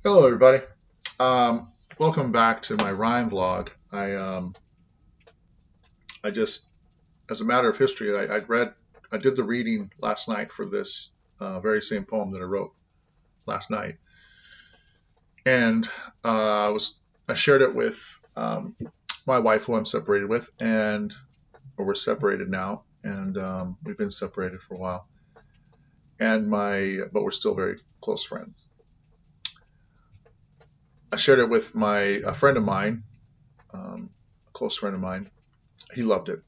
Hello, everybody. Um, Welcome back to my rhyme vlog. I just, as a matter of history, I did the reading last night for this very same poem that I wrote last night, and uh, I was, I shared it with my wife, who I'm separated with, and or we're separated now, and we've been separated for a while, but we're still very close friends. I shared it with a friend of mine, a close friend of mine. He loved it.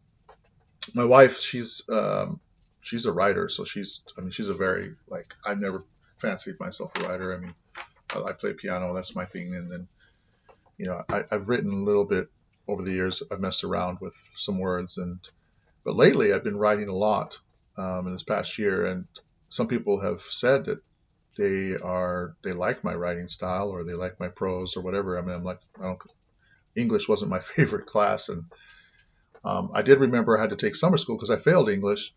My wife, she's a writer, so she's a very, like, I've never fancied myself a writer. I mean, I play piano, that's my thing, and then I've written a little bit over the years. I've messed around with some words, but lately I've been writing a lot in this past year, and some people have said that they like my writing style, or they like my prose or whatever. I mean, I'm like, I don't English wasn't my favorite class, and I did remember I had to take summer school because I failed English,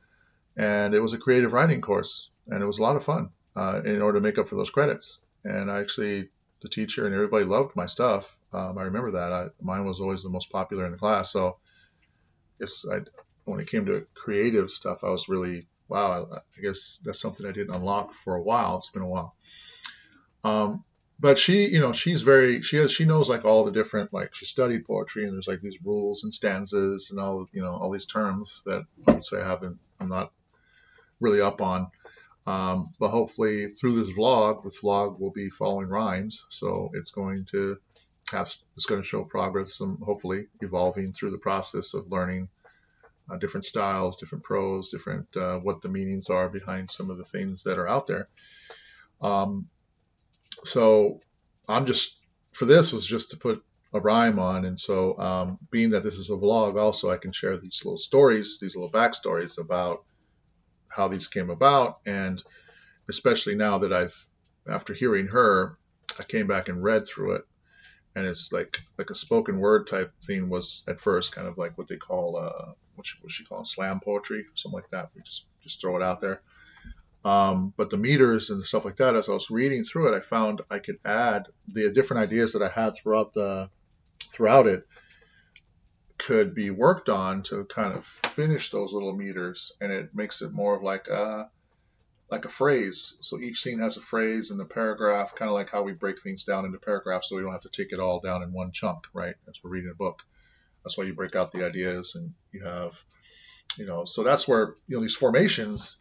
and it was a creative writing course, and it was a lot of fun in order to make up for those credits. And I actually, the teacher and everybody loved my stuff. I remember that mine was always the most popular in the class. So yes, when it came to creative stuff, I was really wow. I guess that's something I didn't unlock for a while. It's been a while. Um, but she knows like all the different, like, she studied poetry, and there's like these rules and stanzas and all these terms that I would say I'm not really up on. But hopefully through this vlog will be following rhymes. So it's going to show progress and hopefully evolving through the process of learning different styles, different prose, different what the meanings are behind some of the things that are out there. Um, so I'm just for this was just to put a rhyme on, and so being that this is a vlog, also I can share these little stories, these little backstories about how these came about, and especially now that after hearing her, I came back and read through it, and it's like a spoken word type thing was at first kind of like what they call what she call slam poetry, something like that. We just throw it out there. But the meters and stuff like that, as I was reading through it, I found I could add the different ideas that I had throughout it could be worked on to kind of finish those little meters, and it makes it more of like a phrase. So each scene has a phrase in the paragraph, kind of like how we break things down into paragraphs so we don't have to take it all down in one chunk, right? As we're reading a book. That's why you break out the ideas, and you have, so that's where, these formations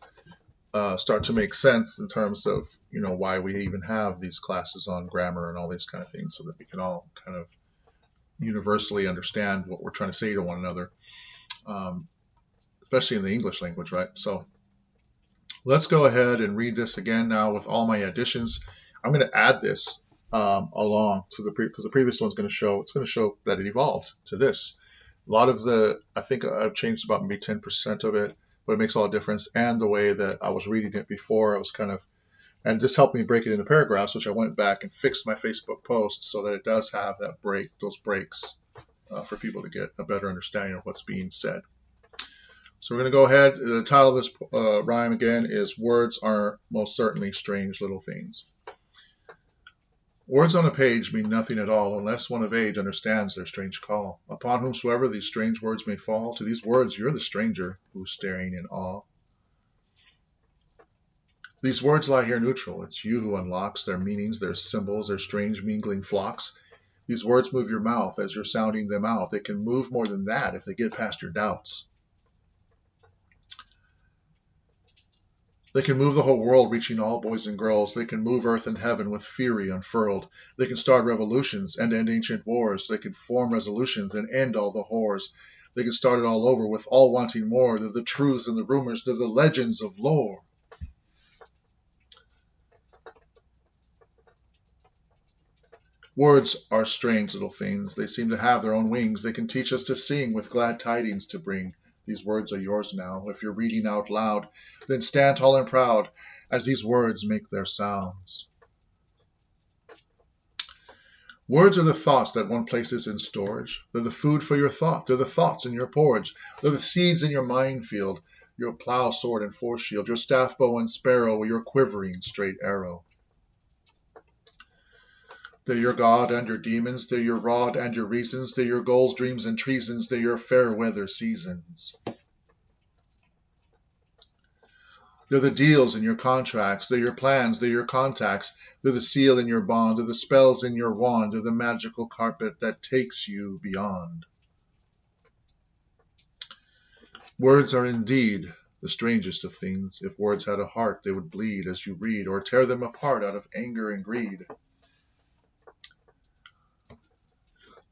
start to make sense in terms of, why we even have these classes on grammar and all these kind of things, so that we can all kind of universally understand what we're trying to say to one another, um, especially in the English language, right? So let's go ahead and read this again now with all my additions. I'm going to add this along to because the previous one's going to show, it's going to show that it evolved to this. A lot of I think I've changed about maybe 10% of it, but it makes all the difference. And the way that I was reading it before, I was kind of, and this helped me break it into paragraphs, which I went back and fixed my Facebook post so that it does have those breaks for people to get a better understanding of what's being said. So we're going to go ahead. The title of this rhyme again is Words Are Most Certainly Strange Little Things. Words on a page mean nothing at all unless one of age understands their strange call. Upon whomsoever these strange words may fall, to these words you're the stranger who's staring in awe. These words lie here neutral. It's you who unlocks their meanings, their symbols, their strange mingling flocks. These words move your mouth as you're sounding them out. They can move more than that if they get past your doubts. They can move the whole world, reaching all boys and girls. They can move earth and heaven with fury unfurled. They can start revolutions and end ancient wars. They can form resolutions and end all the whores. They can start it all over with all wanting more. They're the truths and the rumors. They're the legends of lore. Words are strange little things. They seem to have their own wings. They can teach us to sing with glad tidings to bring. These words are yours now. If you're reading out loud, then stand tall and proud as these words make their sounds. Words are the thoughts that one places in storage. They're the food for your thought. They're the thoughts in your porridge. They're the seeds in your minefield, your plow, sword, and force shield, your staff, bow, and sparrow, or your quivering straight arrow. They're your God and your demons, they're your rod and your reasons, they're your goals, dreams, and treasons, they're your fair weather seasons. They're the deals in your contracts, they're your plans, they're your contacts, they're the seal in your bond, they're the spells in your wand, they're the magical carpet that takes you beyond. Words are indeed the strangest of things. If words had a heart, they would bleed as you read, or tear them apart out of anger and greed.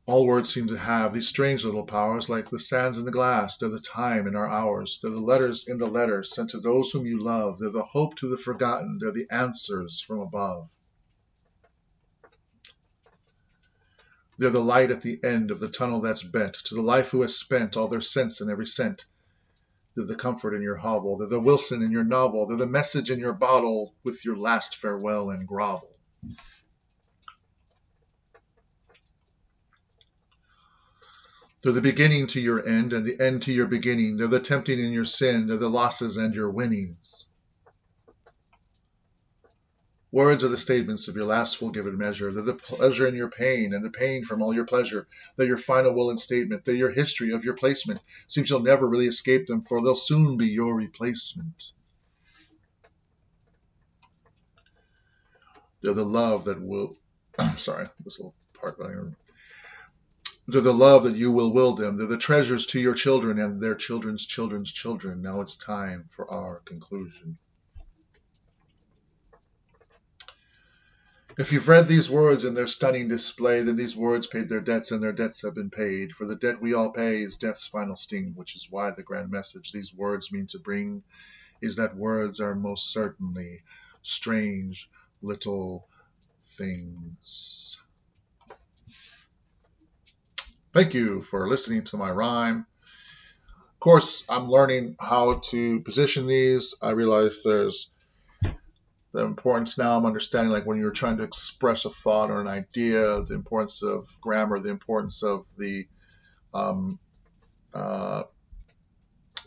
All words seem to have these strange little powers, like the sands in the glass. They're the time in our hours. They're the letters in the letters sent to those whom you love. They're the hope to the forgotten. They're the answers from above. They're the light at the end of the tunnel that's bent, to the life who has spent all their sense and every cent. They're the comfort in your hovel. They're the Wilson in your novel. They're the message in your bottle with your last farewell and grovel. They're the beginning to your end and the end to your beginning. They're the tempting in your sin. They're the losses and your winnings. Words are the statements of your last full given measure. They're the pleasure in your pain and the pain from all your pleasure. They're your final will and statement. They're your history of your placement. Seems you'll never really escape them, for they'll soon be your replacement. They're the love that will... sorry, this little part right here. They're the love that you will them. They're the treasures to your children and their children's children's children. Now it's time for our conclusion. If you've read these words in their stunning display, then these words paid their debts and their debts have been paid. For the debt we all pay is death's final sting, which is why the grand message these words mean to bring is that words are most certainly strange little things. Thank you for listening to my rhyme. Of course, I'm learning how to position these. I realize there's the importance now I'm understanding, like when you're trying to express a thought or an idea, the importance of grammar, the importance of the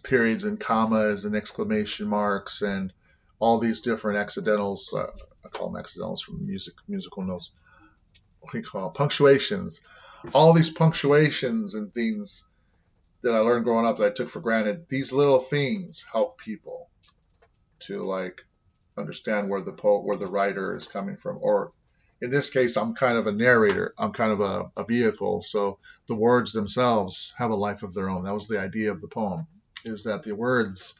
periods and commas and exclamation marks and all these different accidentals. I call them accidentals from musical notes. What do you call it? Punctuations? All these punctuations and things that I learned growing up that I took for granted. These little things help people to like understand where the writer is coming from. Or in this case, I'm kind of a narrator. I'm kind of a vehicle. So the words themselves have a life of their own. That was the idea of the poem, is that the words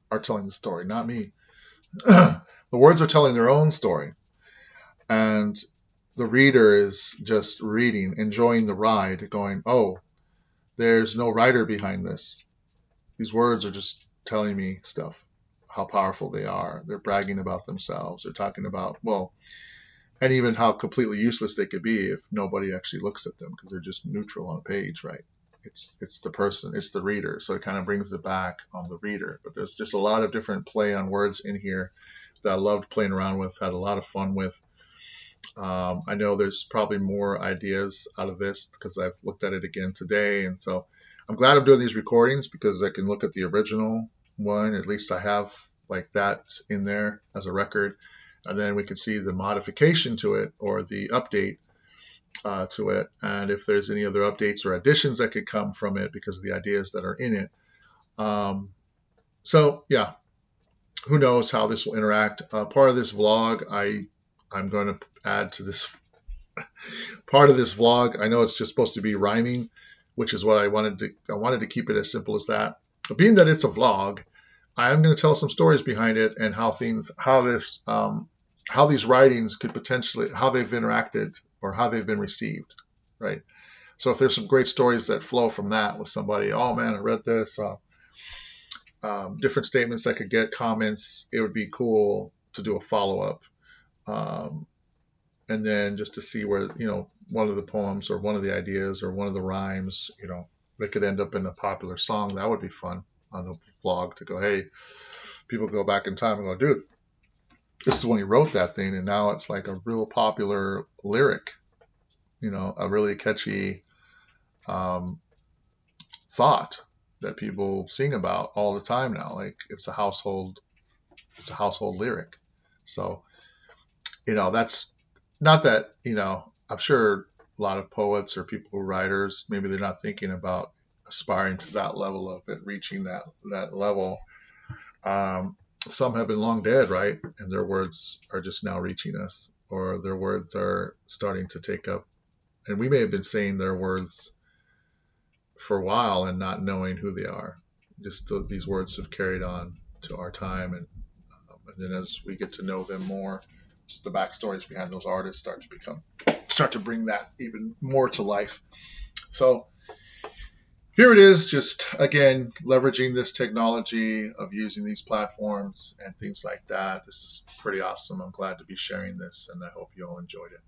are telling the story, not me. The words are telling their own story. And the reader is just reading, enjoying the ride, going, oh, there's no writer behind this. These words are just telling me stuff, how powerful they are. They're bragging about themselves. They're talking about, well, and even how completely useless they could be if nobody actually looks at them because they're just neutral on a page, right? It's the person, it's the reader. So it kind of brings it back on the reader. But there's just a lot of different play on words in here that I loved playing around with, had a lot of fun with. I know there's probably more ideas out of this because I've looked at it again today. And so I'm glad I'm doing these recordings because I can look at the original one. At least I have like that in there as a record. And then we can see the modification to it or the update to it. And if there's any other updates or additions that could come from it because of the ideas that are in it. So yeah, who knows how this will interact. Part of this vlog, I'm going to add to this part of this vlog. I know it's just supposed to be rhyming, which is what I wanted to keep it as simple as that. But being that it's a vlog, I am going to tell some stories behind it and how these writings could potentially, how they've interacted or how they've been received, right? So if there's some great stories that flow from that with somebody, oh man, I read this, different statements I could get, comments, it would be cool to do a follow-up. And then just to see where, one of the poems or one of the ideas or one of the rhymes, they could end up in a popular song. That would be fun on the vlog to go, hey, people go back in time and go, dude, this is when he wrote that thing. And now it's like a real popular lyric, a really catchy thought that people sing about all the time now. Like it's a household lyric. So, that's not that, I'm sure a lot of poets or people, writers, maybe they're not thinking about aspiring to that level of it, reaching that level. Some have been long dead, right? And their words are just now reaching us, or their words are starting to take up. And we may have been saying their words for a while and not knowing who they are. Just these words have carried on to our time, and then as we get to know them more, the backstories behind those artists start to bring that even more to life. So here it is, just again leveraging this technology of using these platforms and things like that. This is pretty awesome. I'm glad to be sharing this, and I hope you all enjoyed it.